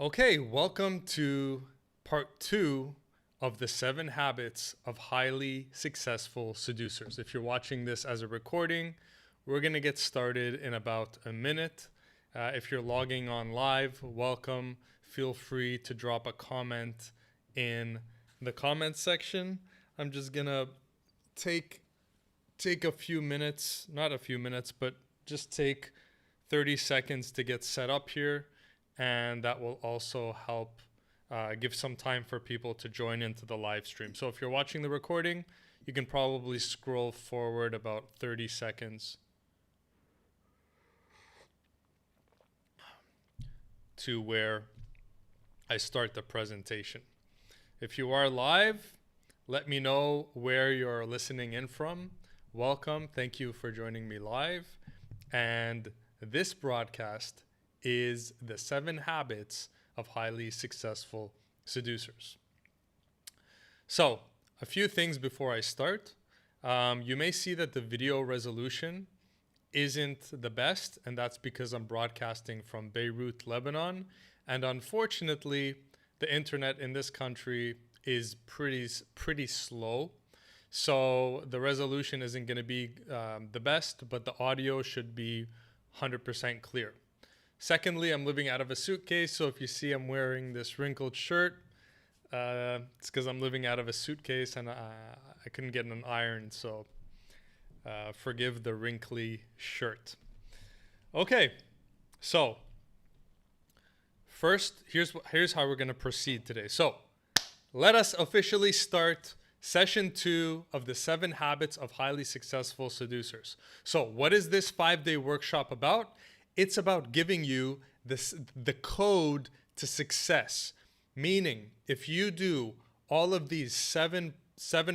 Okay, welcome to part two of the 7 habits of highly successful seducers. If you're watching this as a recording, we're going to get started in about a minute. If you're logging on live, welcome. Feel free to drop a comment in the comment section. I'm just going to take take a few minutes, not a few minutes, but just take 30 seconds to get set up here, and that will also help give some time for people to join into the live stream. So if you're watching the recording, you can probably scroll forward about 30 seconds to where I start the presentation. If you are live, let me know where you're listening in from. Welcome. Thank you for joining me live. And this broadcast is the 7 habits of highly successful seducers. So, a few things before I start. You may see that the video resolution isn't the best, and that's because I'm broadcasting from Beirut, Lebanon. And unfortunately, the internet in this country is pretty slow. So the resolution isn't going to be the best, but the audio should be 100% clear. Secondly, I'm living out of a suitcase, so if you see I'm wearing this wrinkled shirt, it's because I'm living out of a suitcase and I couldn't get an iron, so forgive the wrinkly shirt. Okay, so first, here's how we're going to proceed today. So let us officially start session 2 of the 7 habits of highly successful seducers. So what is this 5-day workshop about? It's about giving you the code to success. Meaning, if you do all of these seven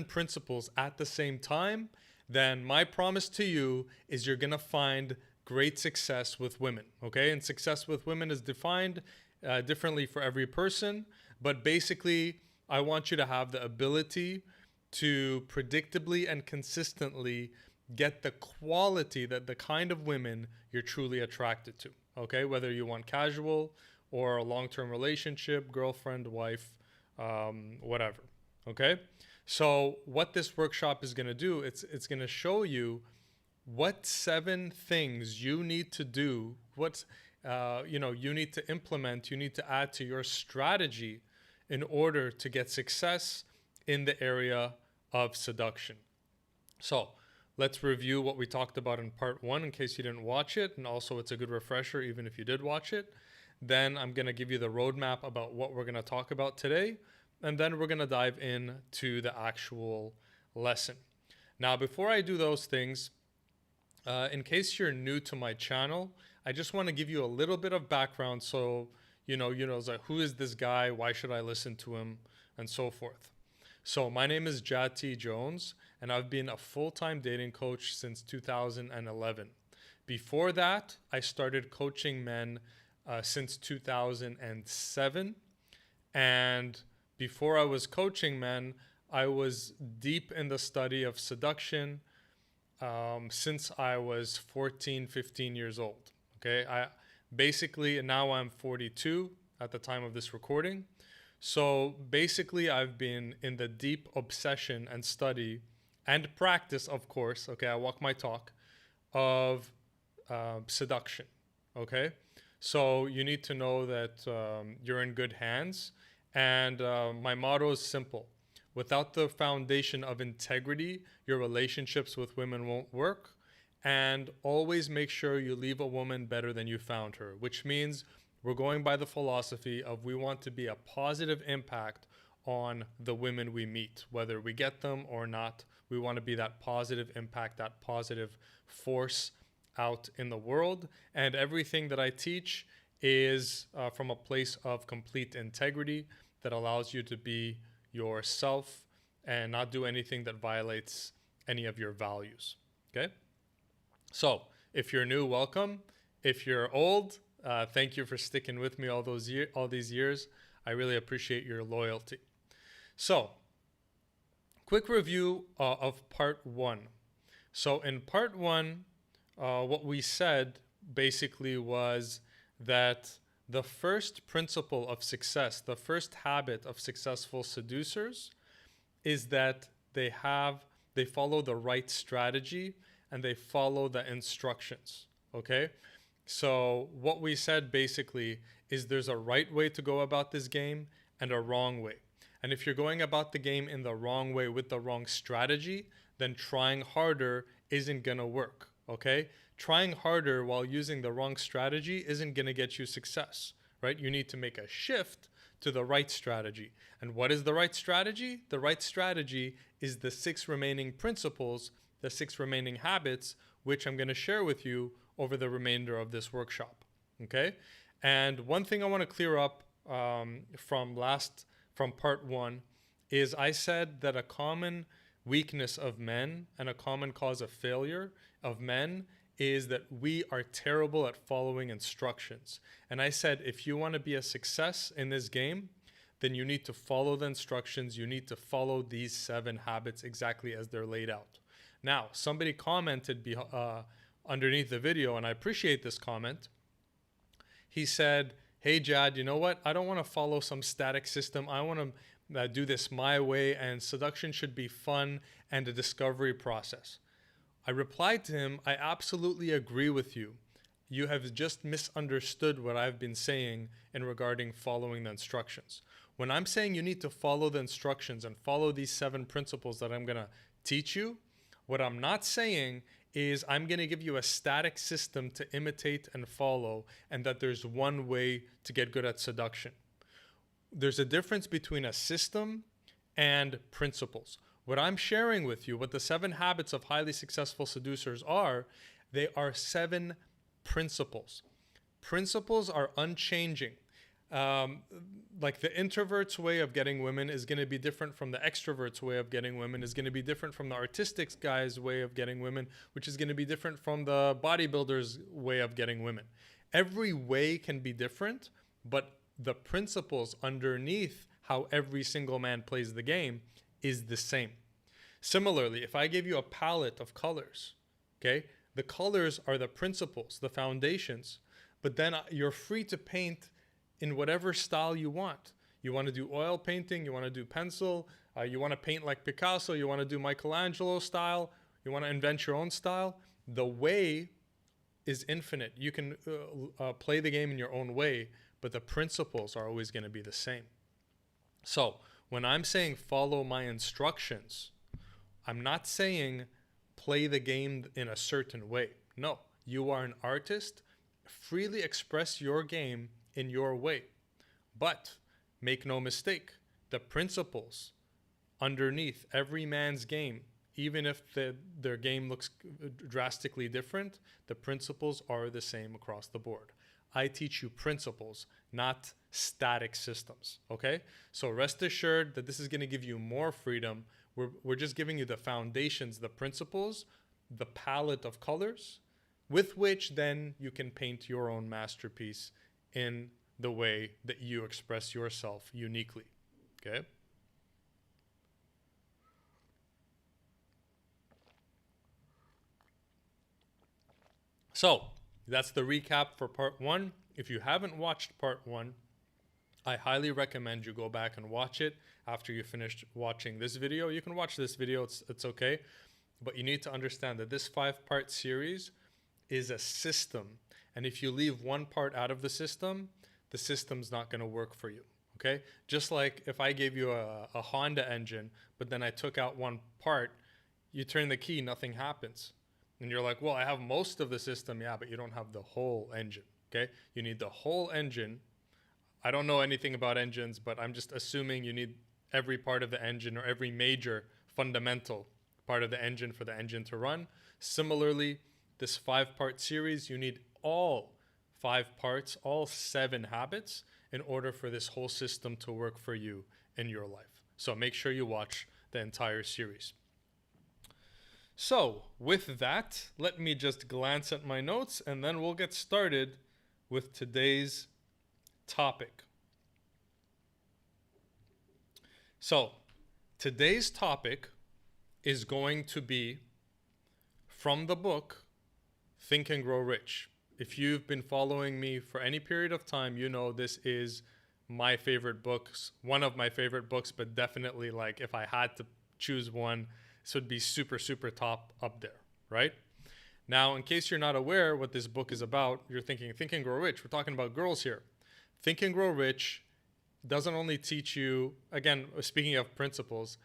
principles at the same time, then my promise to you is you're going to find great success with women. Okay? And success with women is defined differently for every person. But basically, I want you to have the ability to predictably and consistently get the quality, that the kind of women you're truly attracted to. Okay? Whether you want casual or a long-term relationship, girlfriend, wife, whatever. Okay? So what this workshop is going to do, it's going to show you what 7 things you need to do, what you need to implement, you need to add to your strategy in order to get success in the area of seduction. So let's review what we talked about in part 1 in case you didn't watch it, and also it's a good refresher even if you did watch it. Then I'm going to give you the roadmap about what we're going to talk about today, and then we're going to dive into the actual lesson. Now, before I do those things, in case you're new to my channel, I just want to give you a little bit of background so it's like, who is this guy? Why should I listen to him? And so forth. So my name is Jati Jones, and I've been a full-time dating coach since 2011. Before that, I started coaching men since 2007. And before I was coaching men, I was deep in the study of seduction since I was 14, 15 years old. Okay, now I'm 42 at the time of this recording. So basically, I've been in the deep obsession and study and practice, of course, okay, I walk my talk, of seduction, okay? So you need to know that you're in good hands. And my motto is simple. Without the foundation of integrity, your relationships with women won't work. And always make sure you leave a woman better than you found her, which means we're going by the philosophy of we want to be a positive impact on the women we meet, whether we get them or not. We want to be that positive impact, that positive force out in the world. And everything that I teach is from a place of complete integrity that allows you to be yourself and not do anything that violates any of your values. Okay? So if you're new, welcome. If you're old, thank you for sticking with me all these years. I really appreciate your loyalty. So, quick review of part 1. So in part 1, what we said basically was that The first principle of success, the first habit of successful seducers is that they follow the right strategy and they follow the instructions. Okay? So what we said basically is there's a right way to go about this game and a wrong way. And if you're going about the game in the wrong way with the wrong strategy, then trying harder isn't going to work. Okay? Trying harder while using the wrong strategy isn't going to get you success, right? You need to make a shift to the right strategy. And what is the right strategy? The right strategy is the 6 remaining principles, the 6 remaining habits, which I'm going to share with you over the remainder of this workshop. Okay? And one thing I want to clear up from part 1 is I said that a common weakness of men and a common cause of failure of men is that we are terrible at following instructions. And I said, if you want to be a success in this game, then you need to follow the instructions. You need to follow these 7 habits exactly as they're laid out. Now, somebody commented underneath the video, and I appreciate this comment. He said, hey, Jad, you know what? I don't want to follow some static system. I want to do this my way, and seduction should be fun and a discovery process. I replied to him, I absolutely agree with you. You have just misunderstood what I've been saying in regarding following the instructions. When I'm saying you need to follow the instructions and follow these 7 principles that I'm going to teach you, what I'm not saying is I'm going to give you a static system to imitate and follow, and that there's one way to get good at seduction. There's a difference between a system and principles. What I'm sharing with you, what the 7 habits of highly successful seducers are, they are 7 principles. Principles are unchanging. Like the introvert's way of getting women is going to be different from the extrovert's way of getting women, is going to be different from the artistic guy's way of getting women, which is going to be different from the bodybuilder's way of getting women. Every way can be different, but the principles underneath how every single man plays the game is the same. Similarly, if I give you a palette of colors, okay, the colors are the principles, the foundations, but then you're free to paint in whatever style you want. You want to do oil painting, you want to do pencil, you want to paint like Picasso, you want to do Michelangelo style, you want to invent your own style. The way is infinite. You can play the game in your own way, but the principles are always going to be the same. So when I'm saying follow my instructions, I'm not saying play the game in a certain way. No, you are an artist. Freely express your game in your way. But make no mistake, the principles underneath every man's game, even if their game looks drastically different, the principles are the same across the board. I teach you principles, not static systems, okay? So rest assured that this is going to give you more freedom. We're just giving you the foundations, the principles, the palette of colors, with which then you can paint your own masterpiece in the way that you express yourself uniquely, okay? So that's the recap for part 1. If you haven't watched part 1, I highly recommend you go back and watch it after you finished watching this video. You can watch this video, it's okay. But you need to understand that this 5-part series is a system. And if you leave one part out of the system's not going to work for you, okay? Just like if I gave you a Honda engine, but then I took out one part, you turn the key, nothing happens. And you're like, well, I have most of the system. Yeah, but you don't have the whole engine, okay? You need the whole engine. I don't know anything about engines, but I'm just assuming you need every part of the engine or every major fundamental part of the engine for the engine to run. Similarly, this 5-part series, you need all 5 parts, all 7 habits in order for this whole system to work for you in your life. So make sure you watch the entire series. So with that, let me just glance at my notes and then we'll get started with today's topic. So today's topic is going to be from the book Think and Grow Rich. if you've been following me for any period of time, you know this is my favorite books, one of my favorite books, but definitely like if I had to choose one, this would be super, super top up there, right? Now, in case you're not aware what this book is about, you're thinking, Think and Grow Rich. We're talking about girls here. Think and Grow Rich doesn't only teach you, again, speaking of principles,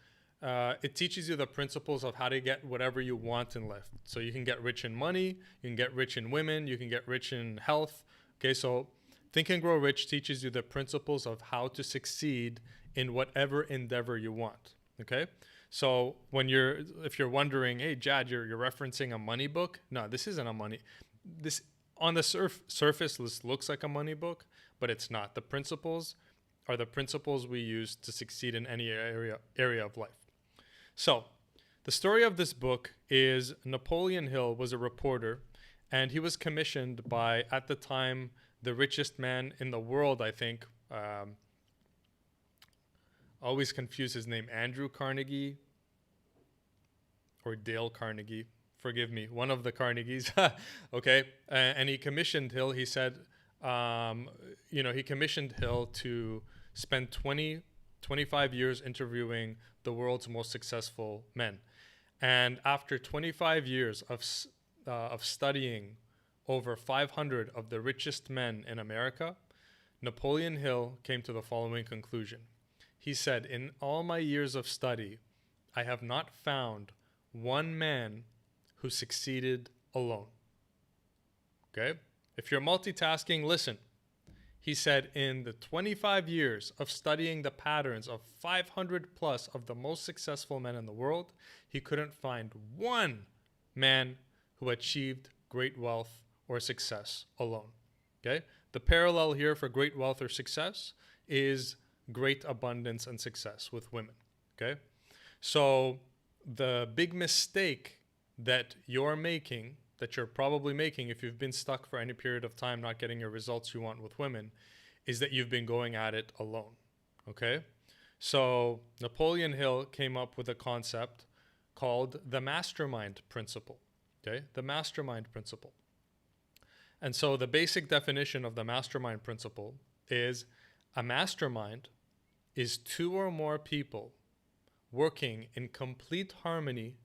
it teaches you the principles of how to get whatever you want in life. So you can get rich in money, you can get rich in women, you can get rich in health. Okay, so Think and Grow Rich teaches you the principles of how to succeed in whatever endeavor you want. Okay, so if you're wondering, hey, Jad, you're referencing a money book. No, this isn't a money. This on the surface this looks like a money book, but it's not. The principles are the principles we use to succeed in any area of life. So, the story of this book is Napoleon Hill was a reporter, and he was commissioned by, at the time, the richest man in the world, I think. Always confuse his name, Andrew Carnegie or Dale Carnegie. Forgive me, one of the Carnegies. Okay, and he commissioned Hill. He said, he commissioned Hill to spend 25 years interviewing the world's most successful men. And after 25 years of studying over 500 of the richest men in America, Napoleon Hill came to the following conclusion. He said, in all my years of study, I have not found one man who succeeded alone. Okay? If you're multitasking, listen. He said, in the 25 years of studying the patterns of 500 plus of the most successful men in the world, he couldn't find one man who achieved great wealth or success alone. Okay? The parallel here for great wealth or success is great abundance and success with women. Okay? So the big mistake that you're making, that you're probably making if you've been stuck for any period of time not getting your results you want with women, is that you've been going at it alone. Okay? So Napoleon Hill came up with a concept called the Mastermind principle. Okay? The Mastermind principle. And so the basic definition of the Mastermind principle is a mastermind is two or more people working in complete harmony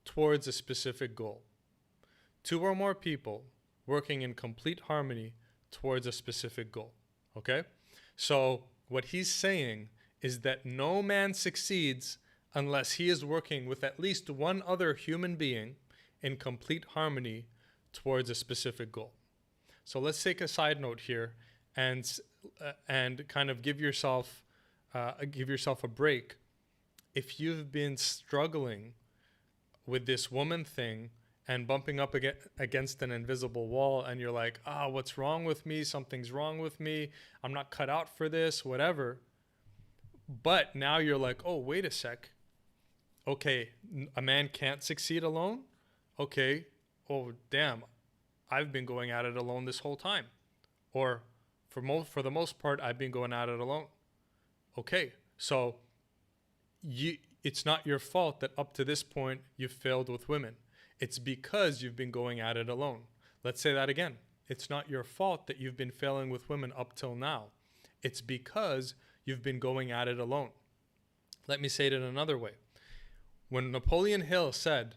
towards a specific goal. Two or more people working in complete harmony towards a specific goal. Okay? So what he's saying is that no man succeeds unless he is working with at least one other human being in complete harmony towards a specific goal. So let's take a side note here and kind of give yourself a break. If you've been struggling with this woman thing and bumping up against an invisible wall, and you're like, what's wrong with me? Something's wrong with me. I'm not cut out for this, whatever. But now you're like, oh, wait a sec. Okay, a man can't succeed alone? Okay, oh, damn, I've been going at it alone this whole time. Or for the most part, I've been going at it alone. Okay, so it's not your fault that up to this point you've failed with women. It's because you've been going at it alone. Let's say that again. It's not your fault that you've been failing with women up till now. It's because you've been going at it alone. Let me say it in another way. When Napoleon Hill said,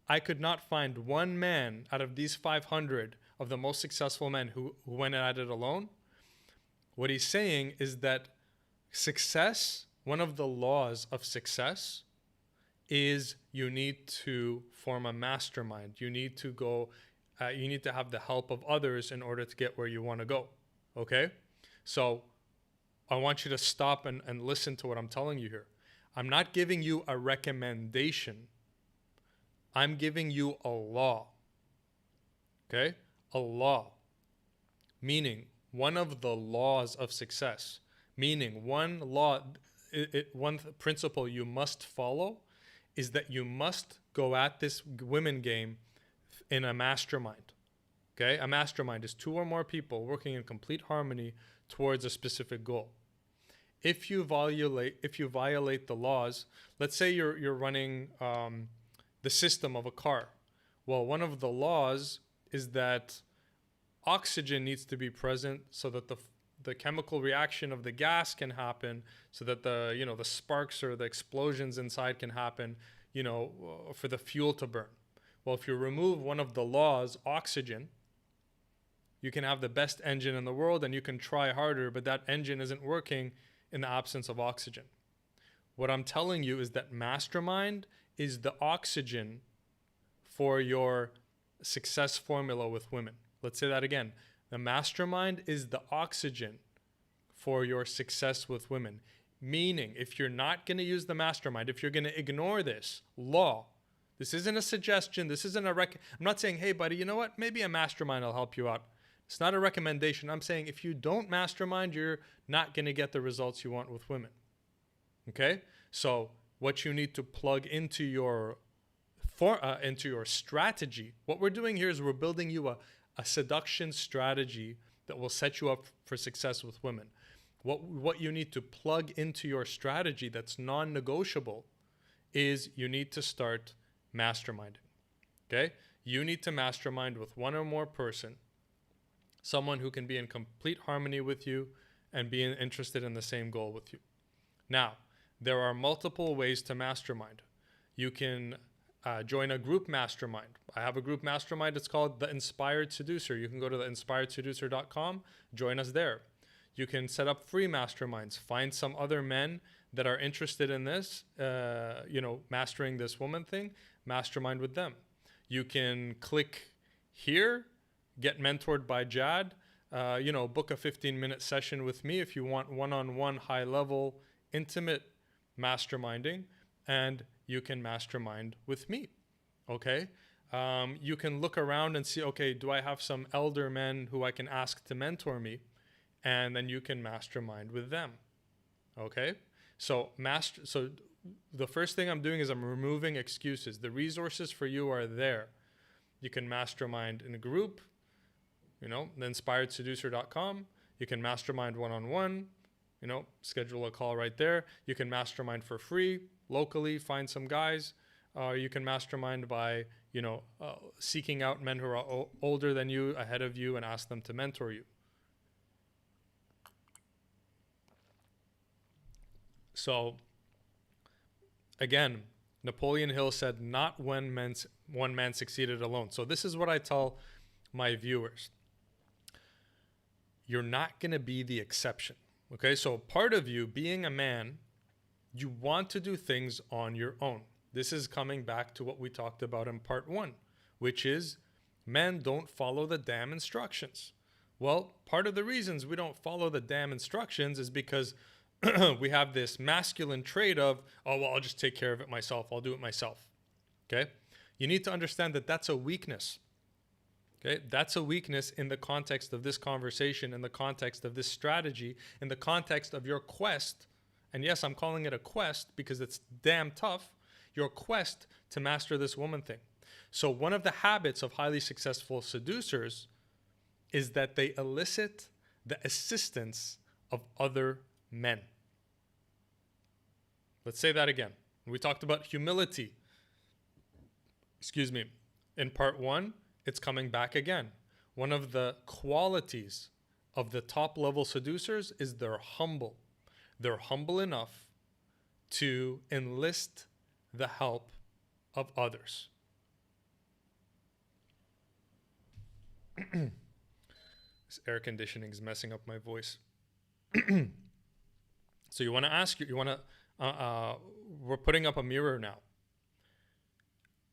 I could not find one man out of these 500 of the most successful men who went at it alone, what he's saying is that success, one of the laws of success, is you need to form a mastermind. You need to have the help of others in order to get where you want to go. Okay? So I want you to stop and listen to what I'm telling you here. I'm not giving you a recommendation. I'm giving you a law. Okay? A law. Meaning one of the laws of success. Meaning one law, one principle you must follow is that you must go at this women game in a mastermind. Okay? A mastermind is two or more people working in complete harmony towards a specific goal. If you violate the laws, let's say you're running the system of a car. Well, one of the laws is that oxygen needs to be present so that the chemical reaction of the gas can happen, so that the sparks or the explosions inside can happen, for the fuel to burn. Well, if you remove one of the laws, oxygen, you can have the best engine in the world and you can try harder, but that engine isn't working in the absence of oxygen. What I'm telling you is that Mastermind is the oxygen for your success formula with women. Let's say that again. The Mastermind is the oxygen for your success with women. Meaning, if you're not going to use the Mastermind, if you're going to ignore this law, this isn't a suggestion, this isn't I'm not saying, hey, buddy, you know what? Maybe a Mastermind will help you out. It's not a recommendation. I'm saying if you don't Mastermind, you're not going to get the results you want with women. Okay? So what you need to plug into your strategy, what we're doing here is we're building you a seduction strategy that will set you up for success with women. What you need to plug into your strategy that's non-negotiable is you need to start masterminding. Okay? You need to mastermind with one or more person, someone who can be in complete harmony with you and be interested in the same goal with you. Now, there are multiple ways to mastermind. You can join a group mastermind. I have a group mastermind. It's called The Inspired Seducer. You can go to theinspiredseducer.com, join us there. You can set up free masterminds. Find some other men that are interested in this, mastering this woman thing, mastermind with them. You can click here, get mentored by Jad, book a 15-minute session with me if you want one-on-one, high-level, intimate masterminding, and you can mastermind with me, okay? You can look around and see, okay, do I have some elder men who I can ask to mentor me? And then you can mastermind with them, okay? So the first thing I'm doing is I'm removing excuses. The resources for you are there. You can mastermind in a group, theinspiredseducer.com. You can mastermind one-on-one, schedule a call right there. You can mastermind for free, locally, find some guys. You can mastermind by, seeking out men who are older than you, ahead of you, and ask them to mentor you. So, again, Napoleon Hill said, not one man succeeded alone. So this is what I tell my viewers. You're not going to be the exception. Okay, so part of you being a man, you want to do things on your own. This is coming back to what we talked about in part 1, which is men don't follow the damn instructions. Well, part of the reasons we don't follow the damn instructions is because we have this masculine trait of, I'll just take care of it myself. I'll do it myself. Okay? You need to understand that that's a weakness. Okay? That's a weakness in the context of this conversation, in the context of this strategy, in the context of your quest. And yes, I'm calling it a quest because it's damn tough. Your quest to master this woman thing. So one of the habits of highly successful seducers is that they elicit the assistance of other men. Let's say that again. We talked about humility. In part 1, it's coming back again. One of the qualities of the top level seducers is they're humble. They're humble enough to enlist the help of others. This air conditioning is messing up my voice. So you want to we're putting up a mirror now.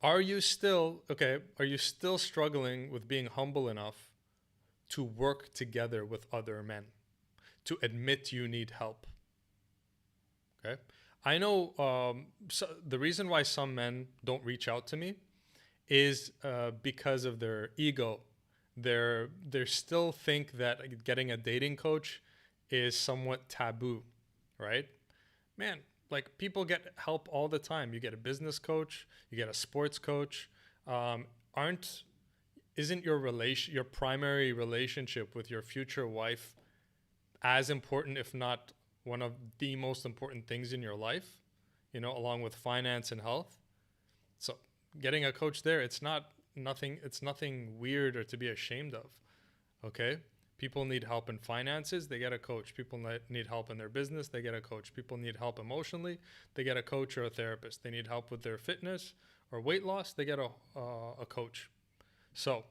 Are you still struggling with being humble enough to work together with other men, to admit you need help? Okay. I know so the reason why some men don't reach out to me is because of their ego. They still think that getting a dating coach is somewhat taboo, right? Man, like people get help all the time. You get a business coach, you get a sports coach. Isn't your primary relationship with your future wife as important, if not one of the most important things in your life, along with finance and health? So getting a coach there, it's not nothing weird or to be ashamed of. Okay? People need help in finances, they get a coach. People need help in their business, they get a coach. People need help emotionally, they get a coach or a therapist. They need help with their fitness or weight loss, they get a coach. So,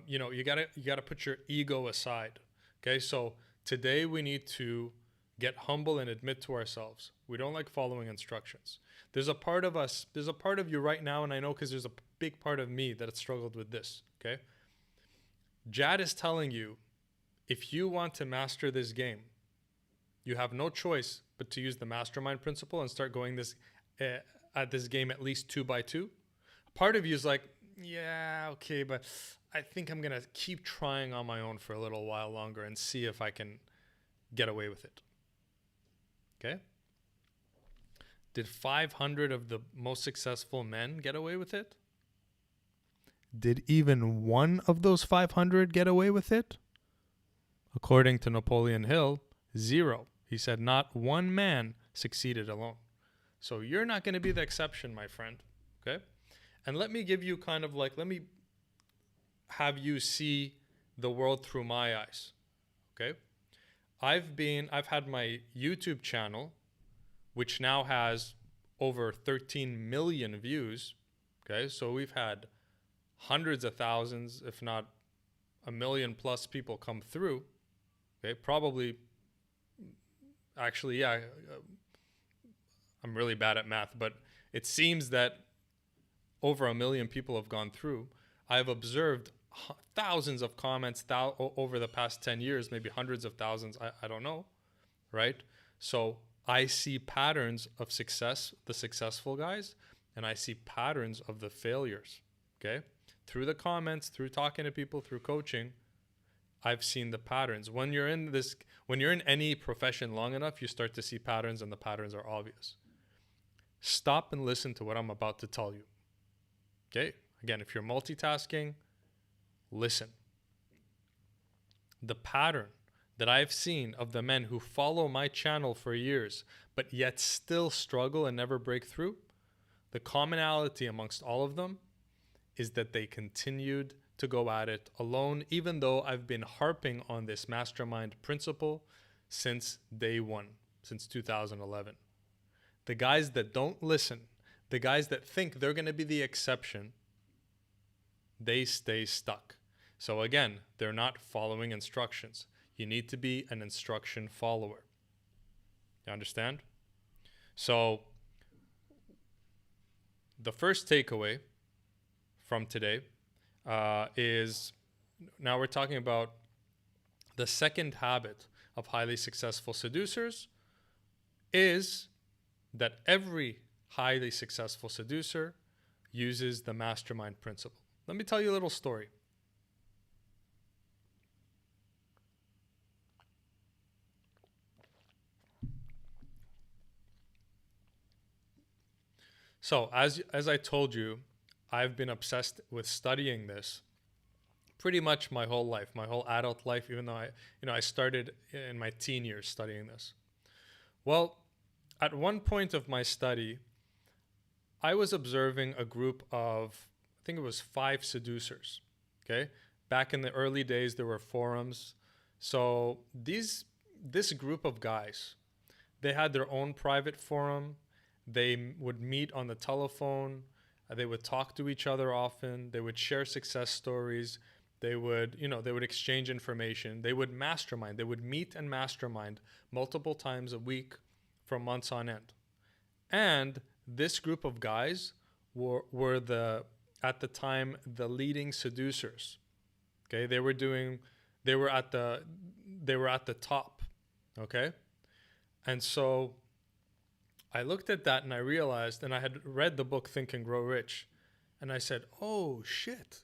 you gotta put your ego aside. Okay, so today we need to get humble and admit to ourselves we don't like following instructions. There's a part of you right now, and I know because there's a big part of me that has struggled with this. Okay, Jad is telling you, if you want to master this game, you have no choice but to use the mastermind principle and start going at this game at least 2 by 2. Part of you is like, yeah, okay, but I think I'm going to keep trying on my own for a little while longer and see if I can get away with it. Okay? Did 500 of the most successful men get away with it? Did even one of those 500 get away with it? According to Napoleon Hill, 0. He said not one man succeeded alone. So you're not going to be the exception, my friend. Okay? And let me give you let me have you see the world through my eyes. Okay? I've had my YouTube channel, which now has over 13 million views. Okay? So we've had hundreds of thousands, if not a million plus people come through. Okay? Probably, actually, yeah, I'm really bad at math, but it seems that over a million people have gone through. I've observed thousands of comments over the past 10 years, maybe hundreds of thousands, I don't know, right? So I see patterns of success, the successful guys, and I see patterns of the failures, okay? Through the comments, through talking to people, through coaching, I've seen the patterns. When you're in any profession long enough, you start to see patterns, and the patterns are obvious. Stop and listen to what I'm about to tell you. Okay? Again, if you're multitasking, listen. The pattern that I've seen of the men who follow my channel for years, but yet still struggle and never break through, the commonality amongst all of them is that they continued to go at it alone, even though I've been harping on this mastermind principle since day one, since 2011. The guys that don't listen, the guys that think they're going to be the exception, they stay stuck. So again, they're not following instructions. You need to be an instruction follower. You understand? So the first takeaway from today is, now we're talking about the second habit of highly successful seducers, is that every highly successful seducer uses the mastermind principle. Let me tell you a little story. So as I told you, I've been obsessed with studying this pretty much my whole life, my whole adult life, even though I started in my teen years studying this. Well, at one point of my study, I was observing a group of, I think it was 5 seducers. Okay? Back in the early days, there were forums. So this group of guys, they had their own private forum. They would meet on the telephone. They would talk to each other often. They would share success stories. They would exchange information. They would mastermind. They would meet and mastermind multiple times a week for months on end. And this group of guys were at the time the leading seducers. Okay, they were at the top. Okay, and so I looked at that and I realized, and I had read the book Think and Grow Rich, and I said, oh shit,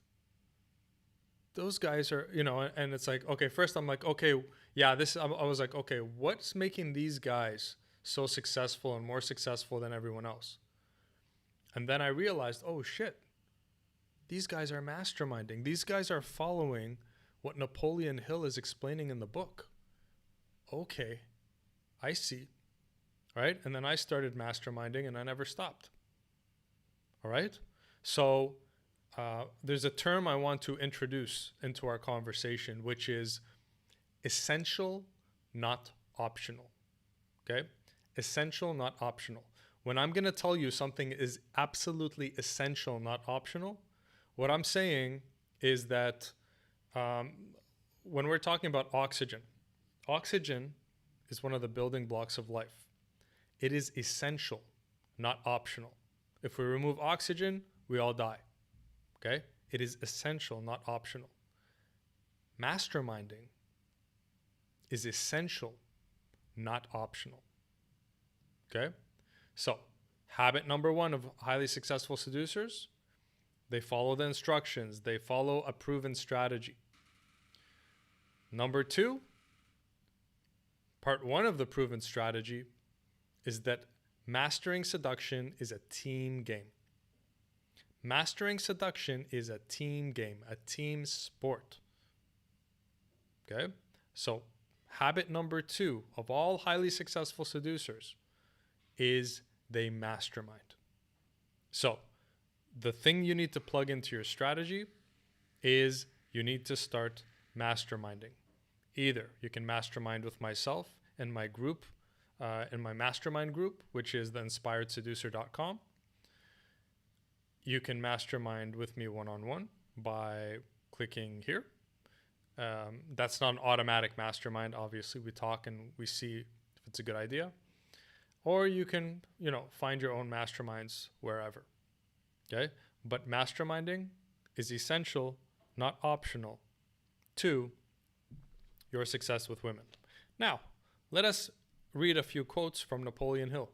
those guys are, and it's like, okay, first I'm like, okay, yeah, I was like, okay, what's making these guys so successful and more successful than everyone else? And then I realized, oh shit, these guys are masterminding. These guys are following what Napoleon Hill is explaining in the book. Okay, I see. All right, and then I started masterminding and I never stopped. All right, so there's a term I want to introduce into our conversation, which is essential, not optional. Okay? Essential, not optional. When I'm going to tell you something is absolutely essential, not optional, what I'm saying is that when we're talking about oxygen, oxygen is one of the building blocks of life. It is essential, not optional. If we remove oxygen, we all die. Okay? It is essential, not optional. Masterminding is essential, not optional. Okay? So, habit number 1 of highly successful seducers, they follow the instructions. They follow a proven strategy. Number 2, part 1 of the proven strategy is that mastering seduction is a team game. Mastering seduction is a team game, a team sport. Okay? So, habit number 2 of all highly successful seducers is they mastermind. So, the thing you need to plug into your strategy is you need to start masterminding. Either you can mastermind with myself and my group, in my mastermind group, which is the inspiredseducer.com. You can mastermind with me one-on-one by clicking here. That's not an automatic mastermind. Obviously, we talk and we see if it's a good idea. Or you can, find your own masterminds wherever. Okay? But masterminding is essential, not optional, to your success with women. Now, let us read a few quotes from Napoleon Hill.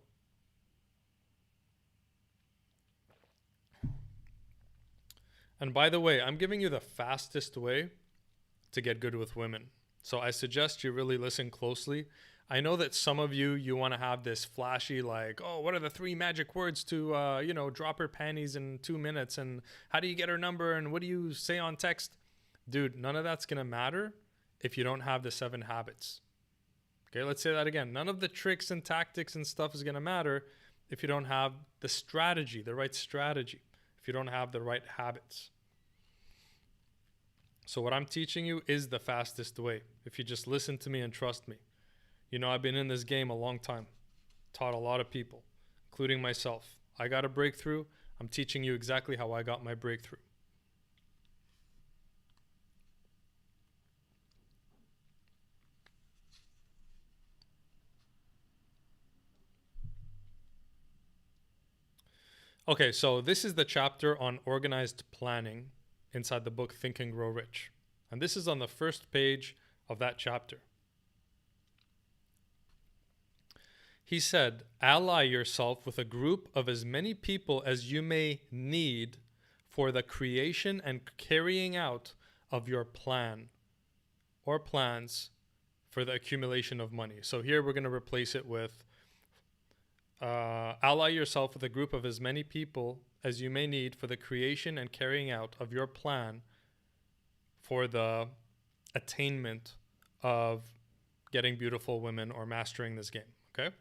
And by the way, I'm giving you the fastest way to get good with women. So I suggest you really listen closely. I know that some of you want to have this flashy, like, oh, what are the 3 magic words to, drop her panties in 2 minutes? And how do you get her number? And what do you say on text? Dude, none of that's going to matter if you don't have the 7 habits. Okay, let's say that again. None of the tricks and tactics and stuff is going to matter if you don't have the strategy, the right strategy, if you don't have the right habits. So what I'm teaching you is the fastest way, if you just listen to me and trust me. I've been in this game a long time, taught a lot of people, including myself. I got a breakthrough. I'm teaching you exactly how I got my breakthrough. Okay, so this is the chapter on organized planning inside the book Think and Grow Rich. And this is on the first page of that chapter. He said, ally yourself with a group of as many people as you may need for the creation and carrying out of your plan or plans for the accumulation of money. So here we're going to replace it with ally yourself with a group of as many people as you may need for the creation and carrying out of your plan for the attainment of getting beautiful women or mastering this game. Okay?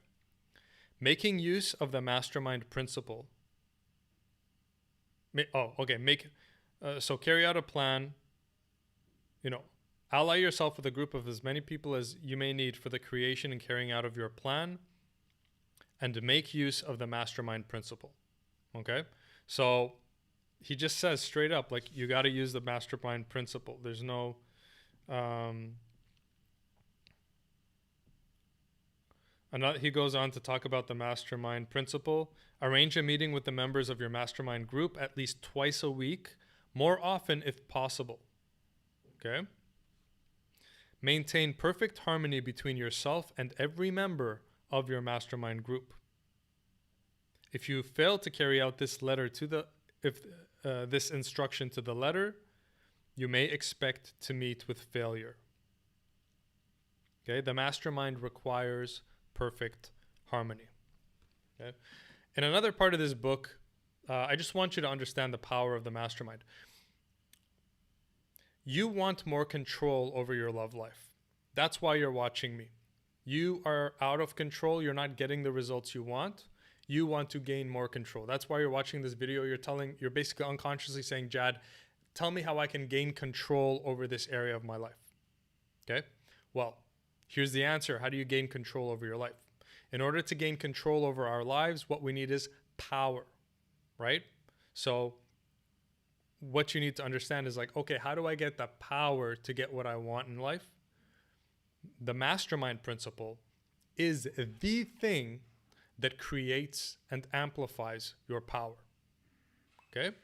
Making use of the mastermind principle. So carry out a plan, ally yourself with a group of as many people as you may need for the creation and carrying out of your plan, and make use of the mastermind principle. Okay? So he just says straight up, like, you got to use the mastermind principle. There's no... he goes on to talk about the mastermind principle. Arrange a meeting with the members of your mastermind group at least twice a week, more often if possible. Okay? Maintain perfect harmony between yourself and every member of your mastermind group. If you fail to carry out this this instruction to the letter, you may expect to meet with failure. Okay? The mastermind requires perfect harmony. Okay? In another part of this book, I just want you to understand the power of the mastermind. You want more control over your love life. That's why you're watching me. You are out of control. You're not getting the results you want. You want to gain more control. That's why you're watching this video. You're basically unconsciously saying, Jad, tell me how I can gain control over this area of my life. Okay? Well, here's the answer. How do you gain control over your life? In order to gain control over our lives, what we need is power, right? So what you need to understand is like, okay, how do I get the power to get what I want in life? The mastermind principle is the thing that creates and amplifies your power. Okay?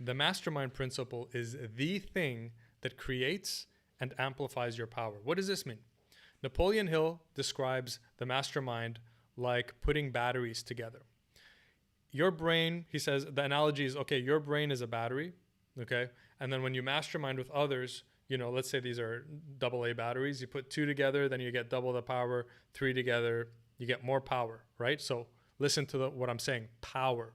The mastermind principle is the thing that creates and amplifies your power. What does this mean? Napoleon Hill describes the mastermind like putting batteries together. Your brain, he says, the analogy is, okay, your brain is a battery, okay? And then when you mastermind with others, you know, let's say these are AA batteries, you put 2 together, then you get double the power, 3 together, you get more power, right? So listen to what I'm saying, power.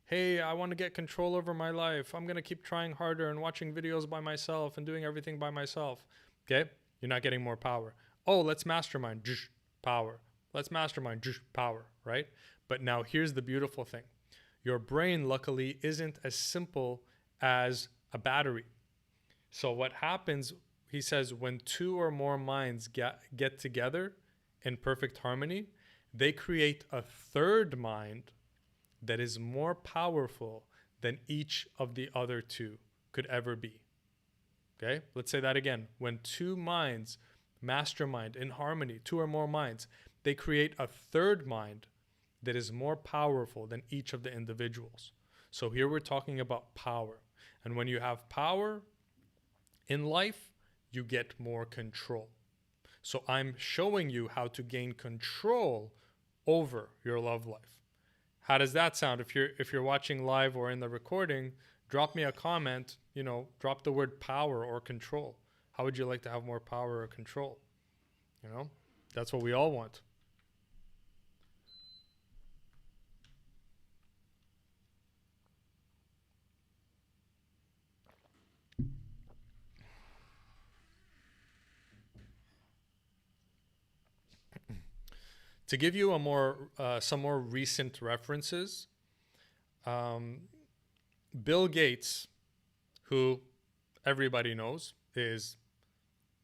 Hey, I want to get control over my life. I'm going to keep trying harder and watching videos by myself and doing everything by myself. Okay? You're not getting more power. Oh, let's mastermind. Power. Let's mastermind. Power, right? But now here's the beautiful thing. Your brain, luckily, isn't as simple as a battery. So what happens, he says, when 2 or more minds get together in perfect harmony, they create a third mind that is more powerful than each of the other 2 could ever be. Okay? Let's say that again. When 2 minds mastermind in harmony, 2 or more minds, they create a third mind that is more powerful than each of the individuals. So here we're talking about power. And when you have power in life, you get more control. So I'm showing you how to gain control over your love life. How does that sound? If you're watching live or in the recording, drop me a comment, you know, drop the word power or control. How would you like to have more power or control? You know, that's what we all want. To give you some more recent references, Bill Gates, who everybody knows is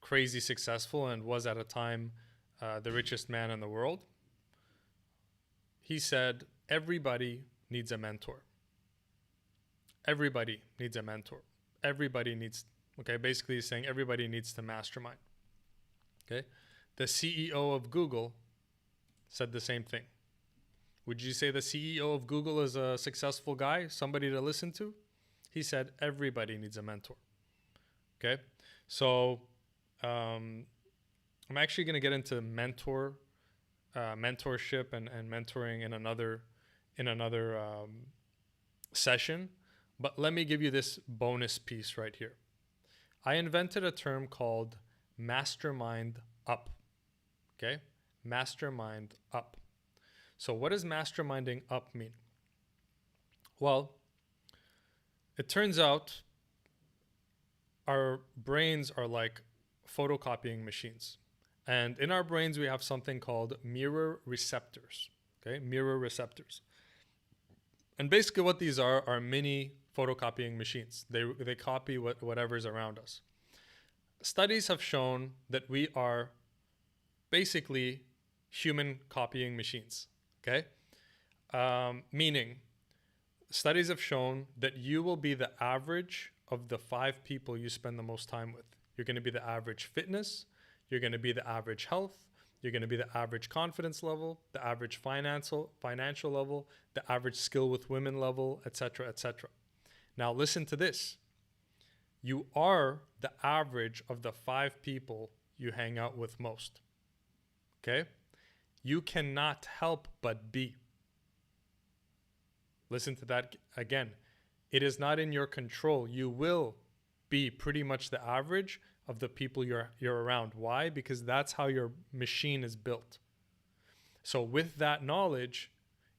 crazy successful and was at a time the richest man in the world, he said, everybody needs a mentor. Everybody needs a mentor. Everybody needs, okay, basically he's saying everybody needs to mastermind. Okay? The CEO of Google said the same thing. Would you say the CEO of Google is a successful guy, somebody to listen to? He said everybody needs a mentor. Okay? So I'm actually going to get into mentorship and mentoring in another session. But let me give you this bonus piece right here. I invented a term called Mastermind Up. Okay? Mastermind Up. So what does masterminding up mean? Well, it turns out our brains are like photocopying machines. And in our brains, we have something called mirror receptors. Okay, mirror receptors. And basically what these are mini photocopying machines. They copy whatever's around us. Studies have shown that we are basically human copying machines. Okay? Meaning, studies have shown that you will be the average of the 5 people you spend the most time with. You're going to be the average fitness. You're going to be the average health. You're going to be the average confidence level, the average financial level, the average skill with women level, etc., etc. Now listen to this. You are the average of the 5 people you hang out with most. Okay? You cannot help but be. Listen to that again. It is not in your control. You will be pretty much the average of the people you're around. Why? Because that's how your machine is built. So with that knowledge,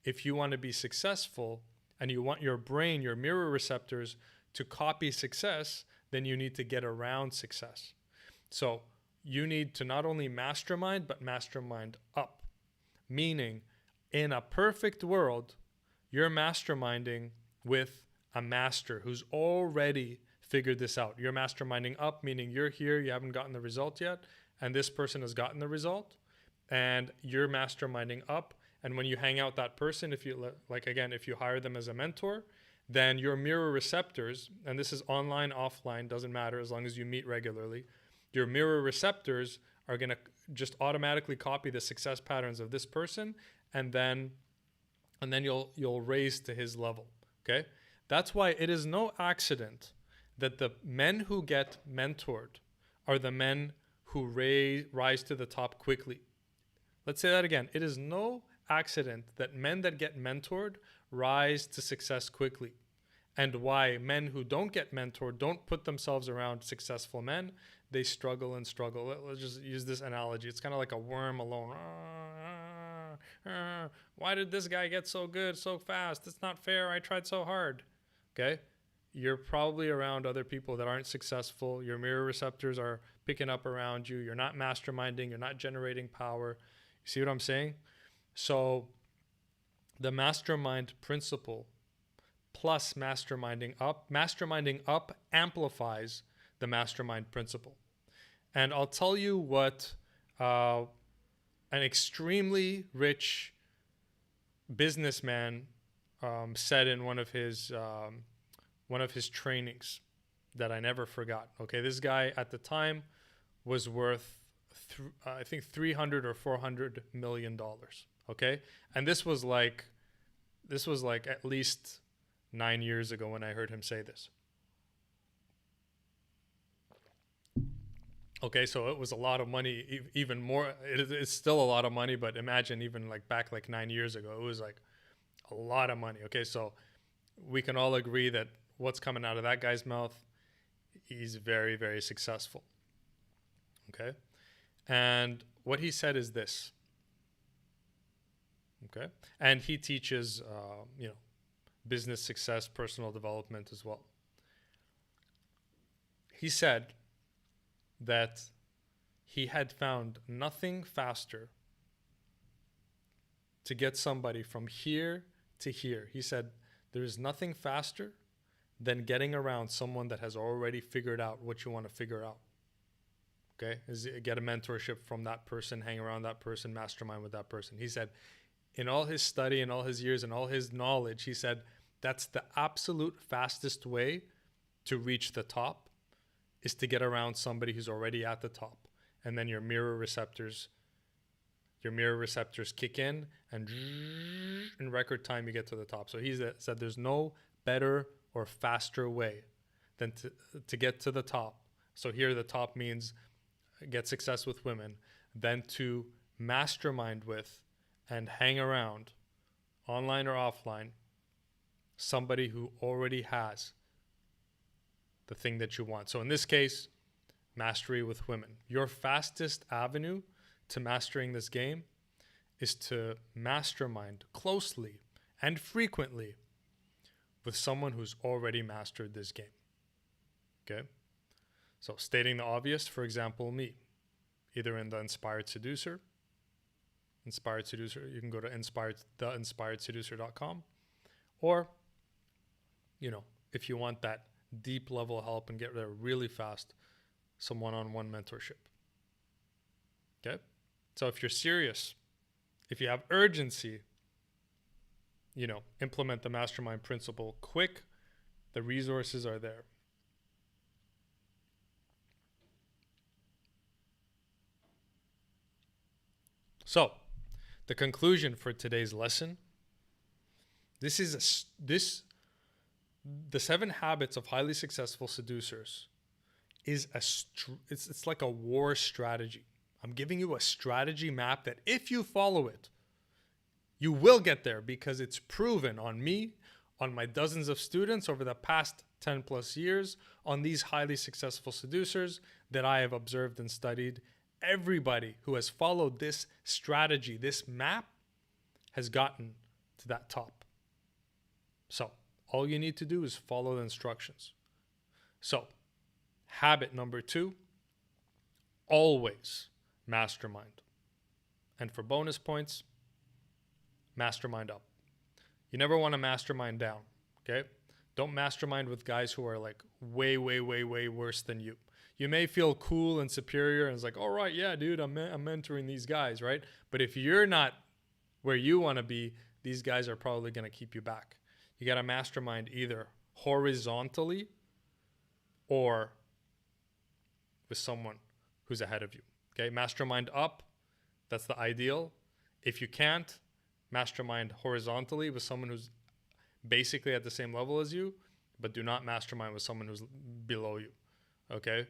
if you want to be successful and you want your brain, your mirror receptors to copy success, then you need to get around success. So you need to not only mastermind, but mastermind up. Meaning, In a perfect world, you're masterminding with a master who's already figured this out. You're masterminding up, meaning you're here, you haven't gotten the result yet, and this person has gotten the result, and you're masterminding up. And when you hang out that person, if you if you hire them as a mentor, then your mirror receptors, and this is online, offline, doesn't matter as long as you meet regularly, your mirror receptors are going to just automatically copy the success patterns of this person, and then you'll raise to his level. Okay? That's why it is no accident that the men who get mentored are the men who rise to the top quickly. Let's say that again. It is no accident that men that get mentored rise to success quickly. And why men who don't get mentored don't put themselves around successful men. They struggle and struggle. Let's just use this analogy. It's kind of like a worm alone. Why did this guy get so good so fast? It's not fair. I tried so hard. Okay? You're probably around other people that aren't successful. Your mirror receptors are picking up around you. You're not masterminding. You're not generating power. You see what I'm saying? So the mastermind principle plus masterminding up amplifies the mastermind principle. And I'll tell you what an extremely rich businessman said in one of his trainings that I never forgot. Okay, this guy at the time was worth I think $300 or $400 million. Okay, and this was like at least 9 years ago when I heard him say this. Okay, so it was a lot of money, even more. It's still a lot of money, but imagine even back 9 years ago, it was like a lot of money. Okay, so we can all agree that what's coming out of that guy's mouth, he's very, very successful. Okay, and what he said is this. Okay, and he teaches, business success, personal development as well. He said that he had found nothing faster to get somebody from here to here. He said there is nothing faster than getting around someone that has already figured out what you want to figure out. Okay, is get a mentorship from that person, hang around that person, mastermind with that person. He said in all his study and all his years and all his knowledge, he said that's the absolute fastest way to reach the top, is to get around somebody who's already at the top. And then your mirror receptors kick in, and in record time you get to the top. So he said there's no better or faster way than to get to the top. So here the top means get success with women, than to mastermind with and hang around, online or offline, somebody who already has the thing that you want. So in this case, mastery with women. Your fastest avenue to mastering this game is to mastermind closely and frequently with someone who's already mastered this game. Okay? So stating the obvious, for example, me, either in the Inspired Seducer, you can go to theinspiredseducer.com, or, if you want that deep level help and get there really fast, some one-on-one mentorship. Okay? So if you're serious, if you have urgency, implement the mastermind principle quick. The resources are there. So, the conclusion for today's lesson, the 7 habits of highly successful seducers is it's like a war strategy. I'm giving you a strategy map that if you follow it, you will get there, because it's proven on me, on my dozens of students over the past 10 plus years, on these highly successful seducers that I have observed and studied. Everybody who has followed this strategy, this map, has gotten to that top. So all you need to do is follow the instructions. So habit number 2, always mastermind. And for bonus points, mastermind up. You never want to mastermind down, okay? Don't mastermind with guys who are like way, way, way, way worse than you. You may feel cool and superior and it's like, all right, yeah, dude, I'm mentoring these guys, right? But if you're not where you want to be, these guys are probably going to keep you back. You got to mastermind either horizontally or with someone who's ahead of you, okay? Mastermind up, that's the ideal. If you can't, mastermind horizontally with someone who's basically at the same level as you, but do not mastermind with someone who's below you, okay?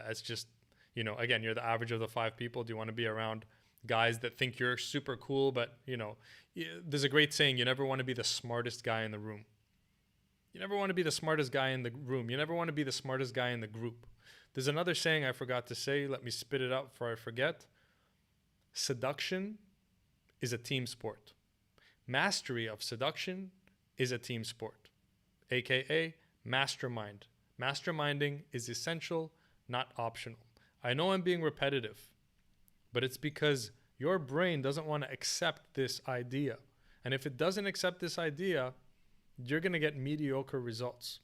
It's just, you know, again, you're the average of the 5 people. Do you want to be around guys that think you're super cool, but, you know, there's a great saying, you never want to be the smartest guy in the room. You never want to be the smartest guy in the room. You never want to be the smartest guy in the group. There's another saying I forgot to say. Let me spit it out before I forget. Seduction is a team sport. Mastery of seduction is a team sport, aka mastermind. Masterminding is essential, not optional. I know I'm being repetitive, but it's because your brain doesn't want to accept this idea. And if it doesn't accept this idea, you're going to get mediocre results.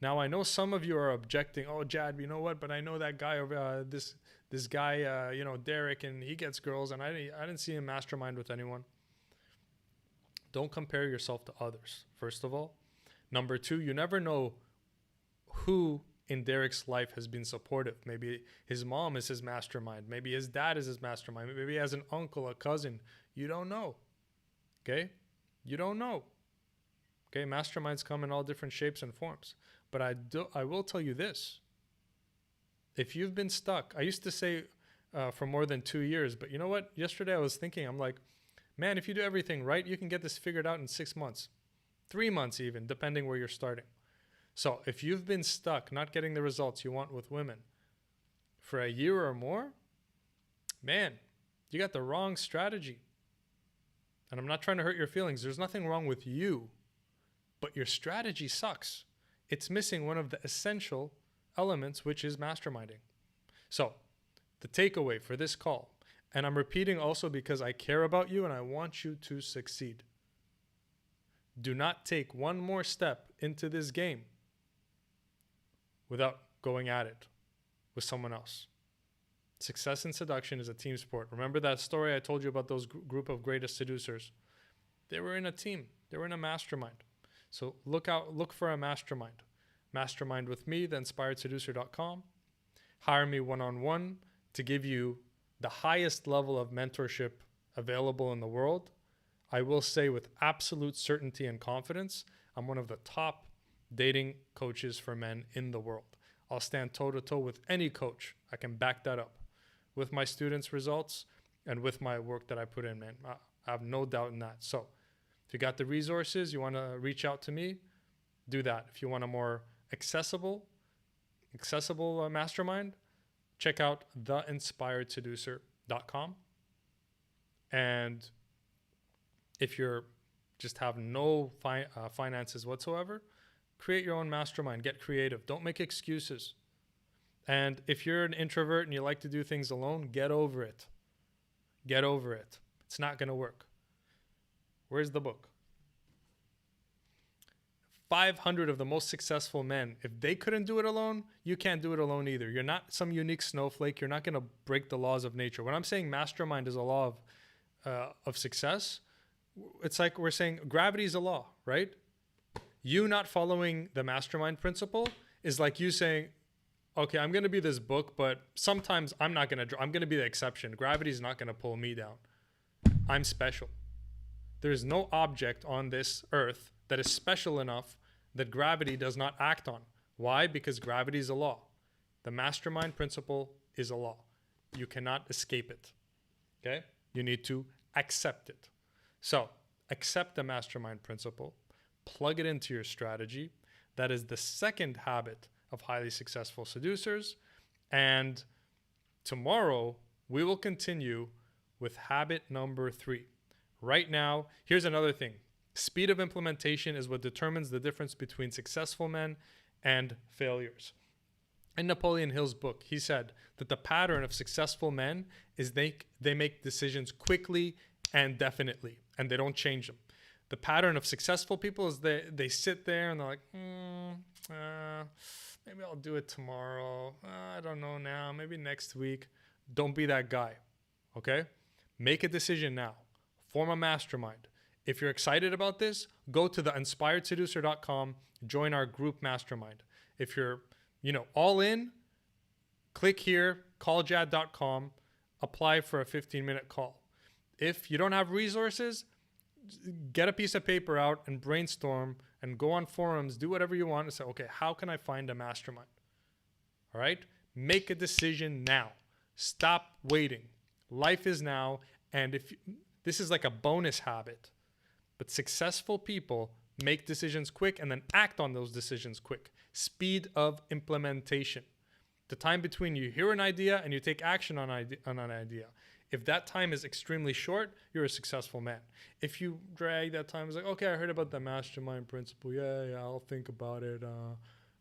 Now, I know some of you are objecting, oh, Jad, you know what? But I know that guy, this guy, you know, Derek, and he gets girls, and I didn't see him mastermind with anyone. Don't compare yourself to others, first of all. Number 2, you never know who in Derek's life has been supportive. Maybe his mom is his mastermind. Maybe his dad is his mastermind. Maybe he has an uncle, a cousin. You don't know. Okay? You don't know. Okay? Masterminds come in all different shapes and forms. But I will tell you this. If you've been stuck, I used to say for more than 2 years, but you know what? Yesterday I was thinking, I'm like, man, if you do everything right, you can get this figured out in 6 months, 3 months even, depending where you're starting. So if you've been stuck, not getting the results you want with women for a year or more, man, you got the wrong strategy. And I'm not trying to hurt your feelings. There's nothing wrong with you, but your strategy sucks. It's missing one of the essential elements, which is masterminding. So the takeaway for this call, and I'm repeating also because I care about you and I want you to succeed. Do not take one more step into this game without going at it with someone else. Success in seduction is a team sport. Remember that story I told you about those group of greatest seducers? They were in a team. They were in a mastermind. So look for a mastermind. Mastermind with me, theinspiredseducer.com. Hire me one-on-one to give you the highest level of mentorship available in the world. I will say with absolute certainty and confidence, I'm one of the top dating coaches for men in the world. I'll stand toe-to-toe with any coach. I can back that up with my students' results and with my work that I put in, man. I have no doubt in that. So if you got the resources, you want to reach out to me, do that. If you want a more accessible mastermind, check out theinspiredseducer.com. And if you're just have no finances whatsoever, create your own mastermind. Get creative. Don't make excuses. And if you're an introvert and you like to do things alone, get over it. Get over it. It's not going to work. Where's the book? 500 of the most successful men, if they couldn't do it alone, you can't do it alone either. You're not some unique snowflake. You're not going to break the laws of nature. When I'm saying mastermind is a law of success, it's like we're saying gravity is a law, right? You not following the mastermind principle is like you saying, okay, I'm going to be this book, but sometimes I'm going to be the exception. Gravity is not going to pull me down. I'm special. There is no object on this earth that is special enough that gravity does not act on. Why? Because gravity is a law. The mastermind principle is a law. You cannot escape it. Okay? You need to accept it. So, accept the mastermind principle, plug it into your strategy. That is the second habit of highly successful seducers. And tomorrow, we will continue with habit number 3. Right now, here's another thing. Speed of implementation is what determines the difference between successful men and failures. In Napoleon Hill's book, he said that the pattern of successful men is they make decisions quickly and definitely. and they don't change them. The pattern of successful people is they sit there and they're like, maybe I'll do it tomorrow. I don't know now. Maybe next week. Don't be that guy. Okay? Make a decision now. Form a mastermind. If you're excited about this, go to theinspiredseducer.com, join our group mastermind. If you're, all in, click here, calljad.com, apply for a 15-minute call. If you don't have resources, get a piece of paper out and brainstorm and go on forums, do whatever you want and say, okay, how can I find a mastermind? All right? Make a decision now. Stop waiting. Life is now. And this is like a bonus habit, but successful people make decisions quick and then act on those decisions quick. Speed of implementation. The time between you hear an idea and you take action on an idea. If that time is extremely short, you're a successful man. If you drag that time, it's like, okay, I heard about the mastermind principle. Yeah, I'll think about it.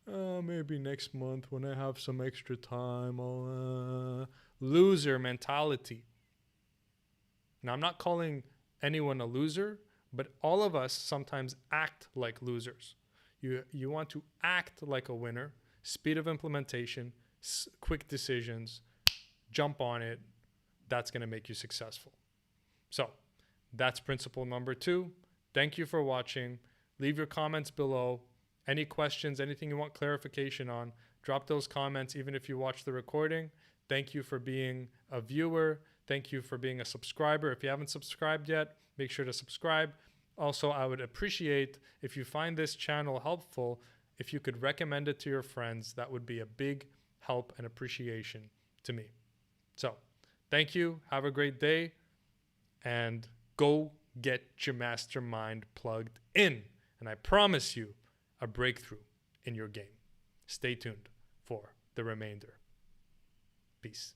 Maybe next month when I have some extra time. I'll loser mentality. Now, I'm not calling anyone a loser, but all of us sometimes act like losers. You want to act like a winner. Speed of implementation, quick decisions, jump on it. That's going to make you successful. So that's principle number 2. Thank you for watching. Leave your comments below. Any questions, anything you want clarification on, drop those comments even if you watch the recording. Thank you for being a viewer. Thank you for being a subscriber. If you haven't subscribed yet, make sure to subscribe. Also, I would appreciate if you find this channel helpful, if you could recommend it to your friends. That would be a big help and appreciation to me. So, thank you. Have a great day. And go get your mastermind plugged in. And I promise you a breakthrough in your game. Stay tuned for the remainder. Peace.